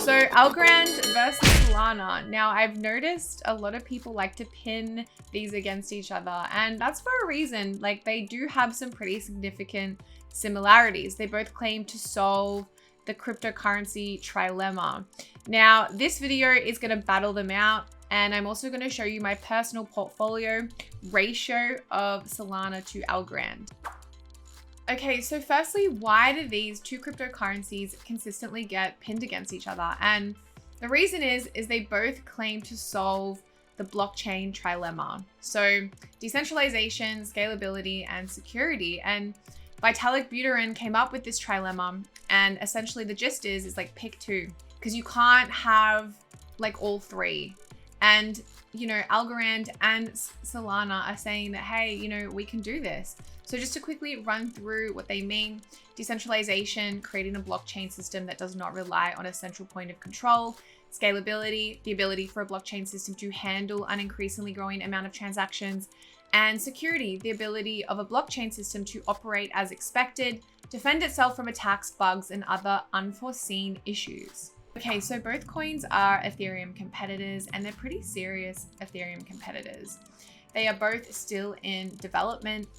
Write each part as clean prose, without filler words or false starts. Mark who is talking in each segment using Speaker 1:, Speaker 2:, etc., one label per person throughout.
Speaker 1: So Algorand versus Solana. Now I've noticed a lot of people like to pin these against each other, and that's for a reason. Like, they do have some pretty significant similarities. They both claim to solve the cryptocurrency trilemma. Now this video is going to battle them out, and I'm also going to show you my personal portfolio ratio of Solana to Algorand. Okay, so firstly, why do these two cryptocurrencies consistently get pinned against each other? And the reason is they both claim to solve the blockchain trilemma. So decentralization, scalability, and security. And Vitalik Buterin came up with this trilemma, and essentially the gist is like pick two, because you can't have like all three. And, you know, Algorand and Solana are saying that, hey, you know, we can do this. So just to quickly run through what they mean: decentralization, creating a blockchain system that does not rely on a central point of control; scalability, the ability for a blockchain system to handle an increasingly growing amount of transactions; and security, the ability of a blockchain system to operate as expected, defend itself from attacks, bugs, and other unforeseen issues. Okay, so both coins are Ethereum competitors, and they're pretty serious Ethereum competitors. They are both still in development.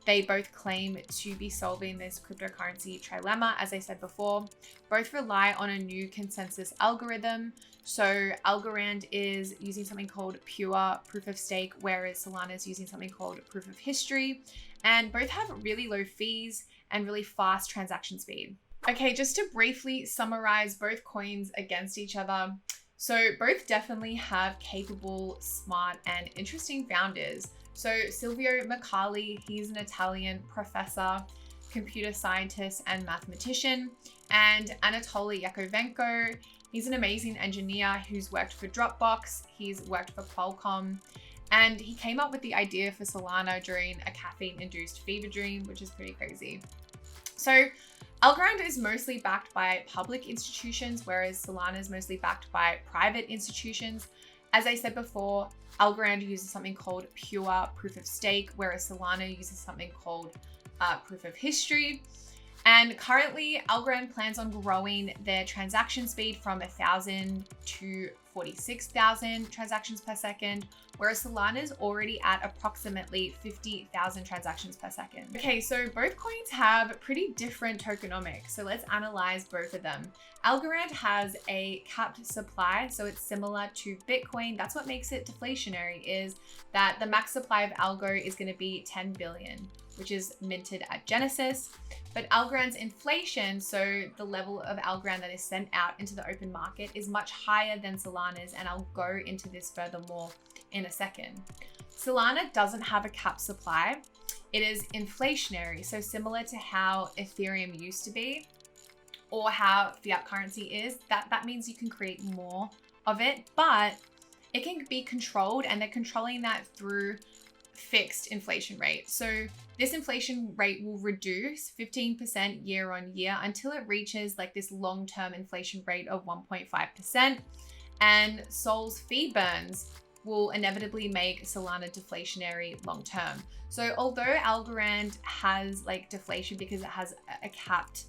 Speaker 1: They both claim to be solving this cryptocurrency trilemma, as I said before. Both rely on a new consensus algorithm. So Algorand is using something called pure proof of stake, whereas Solana is using something called proof of history. And both have really low fees and really fast transaction speed. Okay, just to briefly summarize both coins against each other. So both definitely have capable, smart, and interesting founders. So Silvio Micali, he's an Italian professor, computer scientist, and mathematician. And Anatoly Yakovenko, he's an amazing engineer who's worked for Dropbox, he's worked for Qualcomm, and he came up with the idea for Solana during a caffeine-induced fever dream, which is pretty crazy. So Algorand is mostly backed by public institutions, whereas Solana is mostly backed by private institutions. As I said before, Algorand uses something called pure proof of stake, whereas Solana uses something called proof of history. And currently, Algorand plans on growing their transaction speed from 1,000 to 46,000 transactions per second, whereas Solana is already at approximately 50,000 transactions per second. Okay, so both coins have pretty different tokenomics. So let's analyze both of them. Algorand has a capped supply, so it's similar to Bitcoin. That's what makes it deflationary, is that the max supply of Algo is going to be 10 billion, which is minted at Genesis. But Algorand's inflation, so the level of Algorand that is sent out into the open market, is much higher than Solana's, and I'll go into this furthermore in a second. Solana doesn't have a capped supply. It is inflationary, so similar to how Ethereum used to be, or how fiat currency is. That means you can create more of it, but it can be controlled, and they're controlling that through fixed inflation rate. So this inflation rate will reduce 15% year on year until it reaches like this long-term inflation rate of 1.5%. And Sol's fee burns will inevitably make Solana deflationary long-term. So although Algorand has like deflation because it has a capped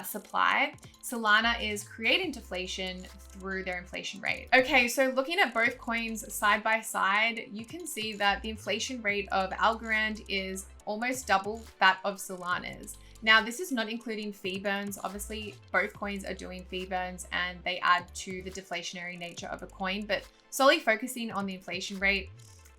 Speaker 1: supply, Solana is creating deflation through their inflation rate. Okay, so looking at both coins side by side, you can see that the inflation rate of Algorand is almost double that of Solana's. Now, this is not including fee burns. Obviously, both coins are doing fee burns and they add to the deflationary nature of a coin, but solely focusing on the inflation rate,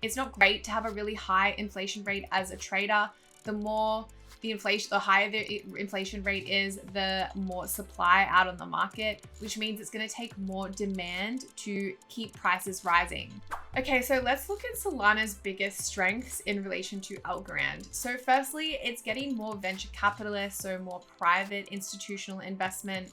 Speaker 1: it's not great to have a really high inflation rate as a trader. The higher the inflation rate is, the more supply out on the market, which means it's going to take more demand to keep prices rising. Okay, so let's look at Solana's biggest strengths in relation to Algorand. So firstly, it's getting more venture capitalists, so more private institutional investment.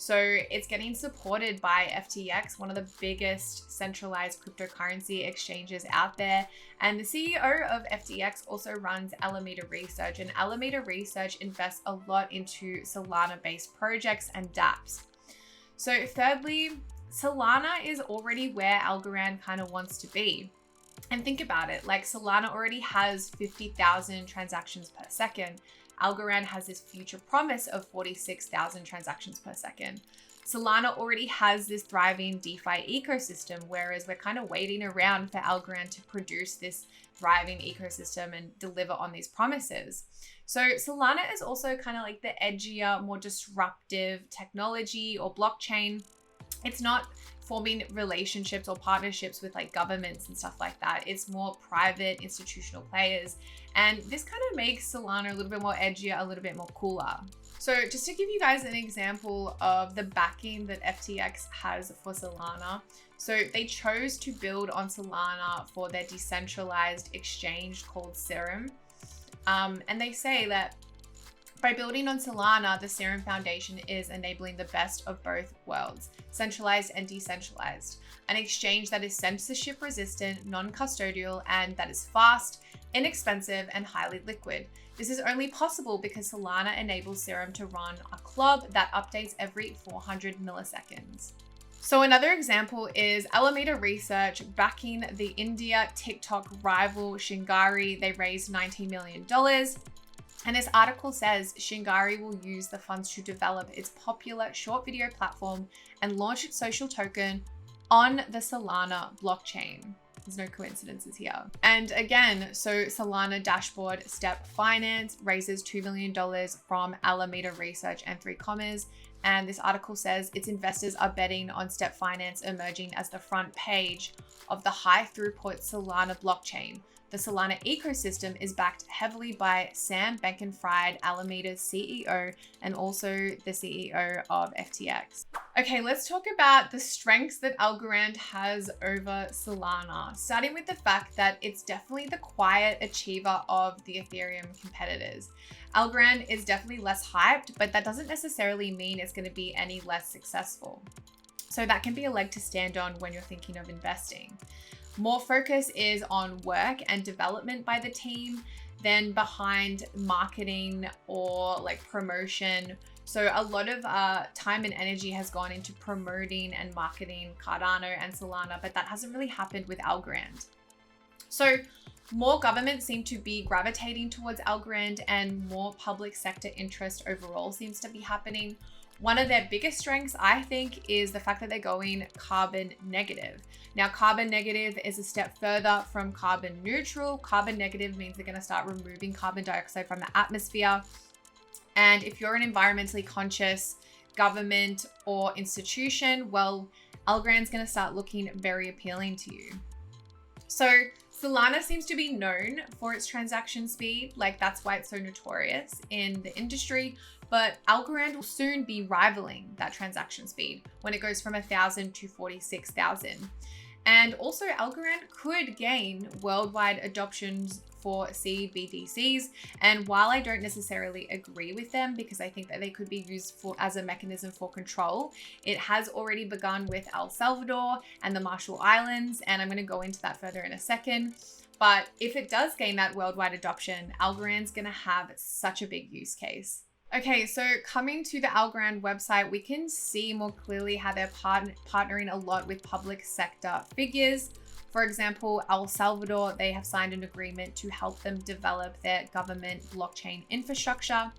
Speaker 1: So it's getting supported by FTX, one of the biggest centralized cryptocurrency exchanges out there. And the CEO of FTX also runs Alameda Research, and Alameda Research invests a lot into Solana-based projects and dApps. So thirdly, Solana is already where Algorand kind of wants to be. And think about it, like Solana already has 50,000 transactions per second. Algorand has this future promise of 46,000 transactions per second. Solana already has this thriving DeFi ecosystem, whereas we're kind of waiting around for Algorand to produce this thriving ecosystem and deliver on these promises. So Solana is also kind of like the edgier, more disruptive technology or blockchain. It's not forming relationships or partnerships with like governments and stuff like that. It's more private institutional players. And this kind of makes Solana a little bit more edgier, a little bit more cooler. So just to give you guys an example of the backing that FTX has for Solana. So they chose to build on Solana for their decentralized exchange called Serum. And they say that by building on Solana, the Serum Foundation is enabling the best of both worlds, centralized and decentralized, an exchange that is censorship resistant, non-custodial, and that is fast, inexpensive, and highly liquid. This is only possible because Solana enables Serum to run a club that updates every 400 milliseconds. So another example is Alameda Research backing the India TikTok rival Shingari. They raised $19 million. And this article says Shingari will use the funds to develop its popular short video platform and launch its social token on the Solana blockchain. There's no coincidences here. And again, so Solana dashboard Step Finance raises $2 million from Alameda Research and 3Commas. And this article says its investors are betting on Step Finance emerging as the front page of the high throughput Solana blockchain. The Solana ecosystem is backed heavily by Sam Bankman-Fried, Alameda's CEO, and also the CEO of FTX. Okay, let's talk about the strengths that Algorand has over Solana, starting with the fact that it's definitely the quiet achiever of the Ethereum competitors. Algorand is definitely less hyped, but that doesn't necessarily mean it's going to be any less successful. So that can be a leg to stand on when you're thinking of investing. More focus is on work and development by the team than behind marketing or like promotion. So a lot of time and energy has gone into promoting and marketing Cardano and Solana, but that hasn't really happened with Algorand. So more governments seem to be gravitating towards Algorand and more public sector interest overall seems to be happening. One of their biggest strengths, I think, is the fact that they're going carbon negative. Now, carbon negative is a step further from carbon neutral. Carbon negative means they're going to start removing carbon dioxide from the atmosphere. And if you're an environmentally conscious government or institution, well, Algorand's going to start looking very appealing to you. So Solana seems to be known for its transaction speed. Like that's why it's so notorious in the industry. But Algorand will soon be rivaling that transaction speed when it goes from 1,000 to 46,000. And also Algorand could gain worldwide adoptions for CBDCs. And while I don't necessarily agree with them because I think that they could be used as a mechanism for control, it has already begun with El Salvador and the Marshall Islands. And I'm going to go into that further in a second. But if it does gain that worldwide adoption, Algorand's going to have such a big use case. Okay, so coming to the Algorand website, we can see more clearly how they're partnering a lot with public sector figures. For example, El Salvador, they have signed an agreement to help them develop their government blockchain infrastructure.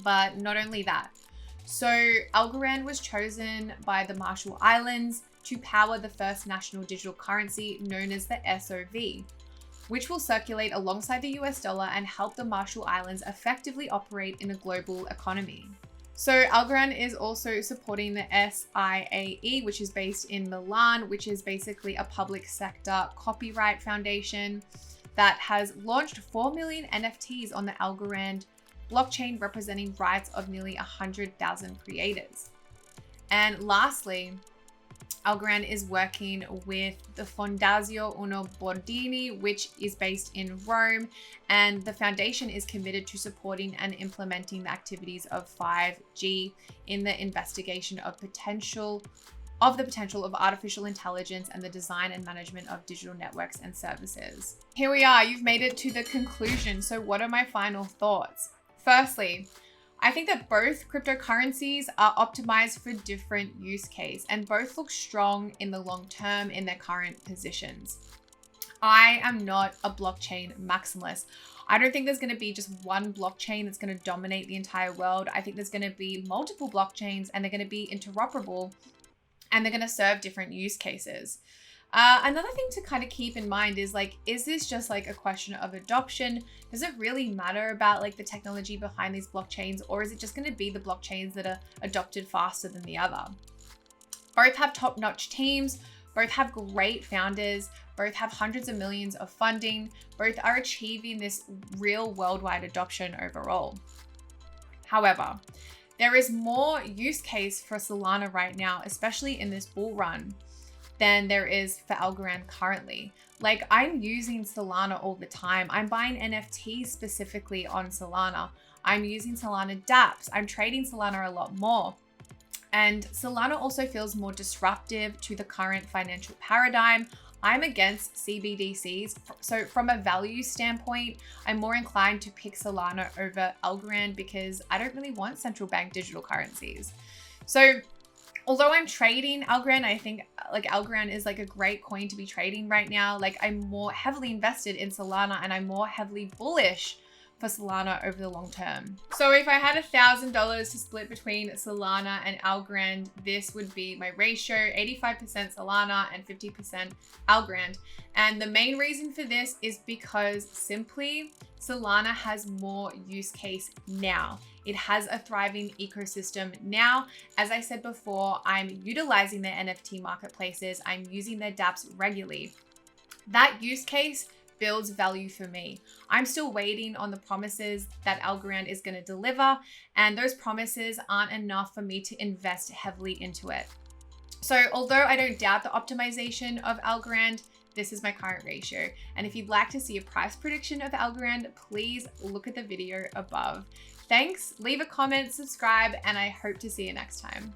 Speaker 1: But not only that. So Algorand was chosen by the Marshall Islands to power the first national digital currency known as the SOV, which will circulate alongside the US dollar and help the Marshall Islands effectively operate in a global economy. So Algorand is also supporting the SIAE, which is based in Milan, which is basically a public sector copyright foundation that has launched 4 million NFTs on the Algorand blockchain, representing rights of nearly 100,000 creators. And lastly, Algorand is working with the Fondazione Uno Bordini, which is based in Rome, and the foundation is committed to supporting and implementing the activities of 5G in the investigation of the potential of artificial intelligence and the design and management of digital networks and services. Here we are, you've made it to the conclusion. So what are my final thoughts? Firstly, I think that both cryptocurrencies are optimized for different use case and both look strong in the long term in their current positions. I am not a blockchain maximalist. I don't think there's going to be just one blockchain that's going to dominate the entire world. I think there's going to be multiple blockchains, and they're going to be interoperable, and they're going to serve different use cases. Another thing to kind of keep in mind is like, is this just like a question of adoption? Does it really matter about like the technology behind these blockchains, or is it just going to be the blockchains that are adopted faster than the other? Both have top-notch teams, both have great founders, both have hundreds of millions of funding, both are achieving this real worldwide adoption overall. However, there is more use case for Solana right now, especially in this bull run, than there is for Algorand currently. Like, I'm using Solana all the time. I'm buying NFTs specifically on Solana. I'm using Solana dApps. I'm trading Solana a lot more. And Solana also feels more disruptive to the current financial paradigm. I'm against CBDCs. So from a value standpoint, I'm more inclined to pick Solana over Algorand because I don't really want central bank digital currencies. So although I'm trading Algorand, I think like Algorand is like a great coin to be trading right now. Like, I'm more heavily invested in Solana, and I'm more heavily bullish for Solana over the long term. So if I had $1,000 to split between Solana and Algorand, this would be my ratio: 85% Solana and 50% Algorand. And the main reason for this is because simply Solana has more use case now. It has a thriving ecosystem now. As I said before, I'm utilizing their NFT marketplaces. I'm using their dApps regularly. That use case builds value for me. I'm still waiting on the promises that Algorand is going to deliver, and those promises aren't enough for me to invest heavily into it. So although I don't doubt the optimization of Algorand, this is my current ratio. And if you'd like to see a price prediction of Algorand, please look at the video above. Thanks, leave a comment, subscribe, and I hope to see you next time.